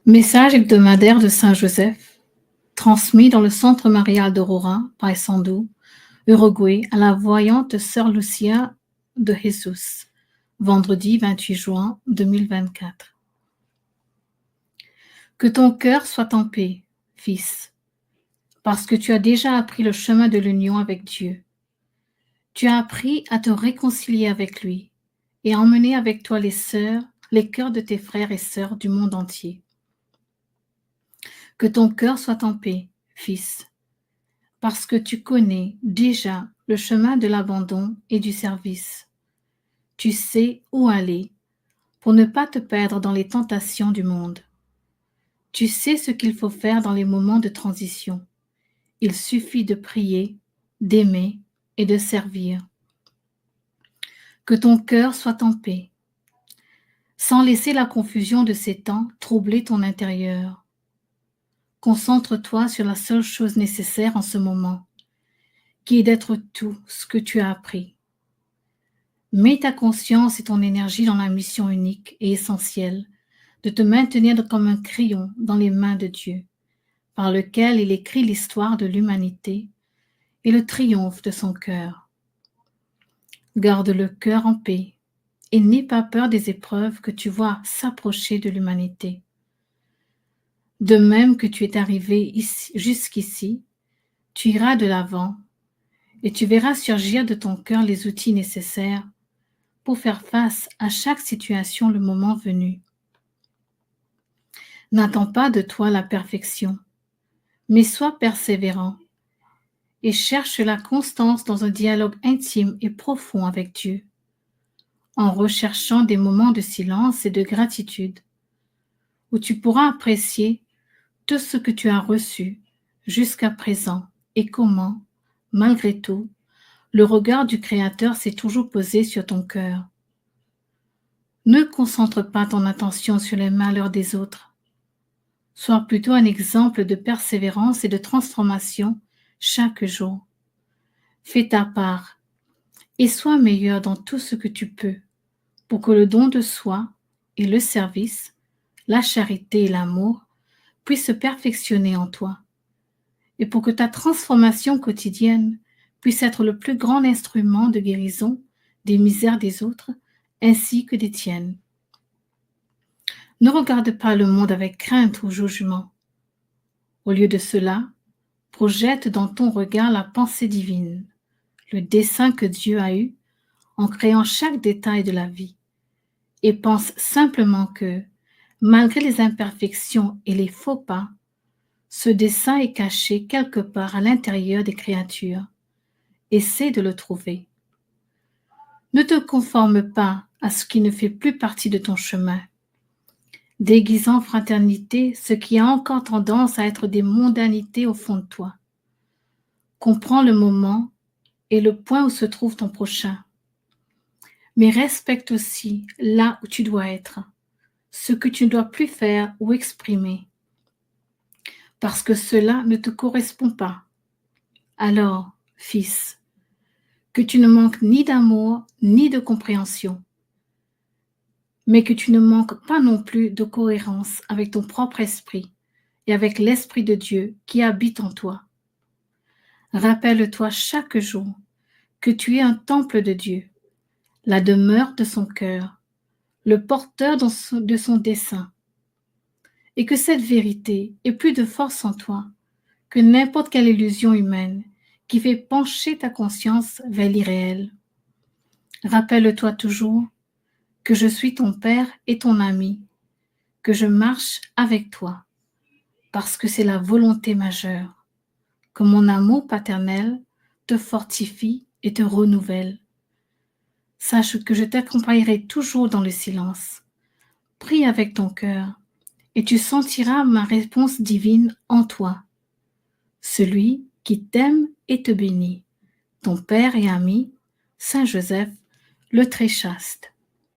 Message hebdomadaire de Saint Joseph, transmis dans le Centre marial d'Aurora, Paysandú, Uruguay, à la voyante Sœur Lucia de Jesus, vendredi 28 juin 2024. Que ton cœur soit en paix, fils, parce que tu as déjà appris le chemin de l'union avec Dieu. Tu as appris à te réconcilier avec lui et à emmener avec toi les cœurs de tes frères et sœurs du monde entier. Que ton cœur soit en paix, fils, parce que tu connais déjà le chemin de l'abandon et du service. Tu sais où aller pour ne pas te perdre dans les tentations du monde. Tu sais ce qu'il faut faire dans les moments de transition. Il suffit de prier, d'aimer et de servir. Que ton cœur soit en paix, sans laisser la confusion de ces temps troubler ton intérieur. Concentre-toi sur la seule chose nécessaire en ce moment, qui est d'être tout ce que tu as appris. Mets ta conscience et ton énergie dans la mission unique et essentielle de te maintenir comme un crayon dans les mains de Dieu, par lequel il écrit l'histoire de l'humanité et le triomphe de son cœur. Garde le cœur en paix et n'aie pas peur des épreuves que tu vois s'approcher de l'humanité. De même que tu es arrivé jusqu'ici, tu iras de l'avant et tu verras surgir de ton cœur les outils nécessaires pour faire face à chaque situation le moment venu. N'attends pas de toi la perfection, mais sois persévérant et cherche la constance dans un dialogue intime et profond avec Dieu, en recherchant des moments de silence et de gratitude, où tu pourras apprécier tout ce que tu as reçu jusqu'à présent et comment, malgré tout, le regard du Créateur s'est toujours posé sur ton cœur. Ne concentre pas ton attention sur les malheurs des autres. Sois plutôt un exemple de persévérance et de transformation chaque jour. Fais ta part et sois meilleur dans tout ce que tu peux pour que le don de soi et le service, la charité et l'amour puissent se perfectionner en toi et pour que ta transformation quotidienne puisse être le plus grand instrument de guérison des misères des autres ainsi que des tiennes. Ne regarde pas le monde avec crainte ou jugement. Au lieu de cela, projette dans ton regard la pensée divine, le dessein que Dieu a eu en créant chaque détail de la vie, et pense simplement que, malgré les imperfections et les faux pas, ce dessein est caché quelque part à l'intérieur des créatures. Essaie de le trouver. Ne te conforme pas à ce qui ne fait plus partie de ton chemin, déguisant fraternité ce qui a encore tendance à être des mondanités au fond de toi. Comprends le moment et le point où se trouve ton prochain. Mais respecte aussi là où tu dois être, ce que tu ne dois plus faire ou exprimer, parce que cela ne te correspond pas. Alors, fils, que tu ne manques ni d'amour ni de compréhension, mais que tu ne manques pas non plus de cohérence avec ton propre esprit et avec l'Esprit de Dieu qui habite en toi. Rappelle-toi chaque jour que tu es un temple de Dieu, la demeure de son cœur, le porteur de son dessein, et que cette vérité ait plus de force en toi que n'importe quelle illusion humaine qui fait pencher ta conscience vers l'irréel. Rappelle-toi toujours que je suis ton Père et ton ami, que je marche avec toi, parce que c'est la volonté majeure, que mon amour paternel te fortifie et te renouvelle. Sache que je t'accompagnerai toujours dans le silence. Prie avec ton cœur, et tu sentiras ma réponse divine en toi. Celui qui t'aime et te bénit, ton Père et ami, Saint Joseph, le très chaste.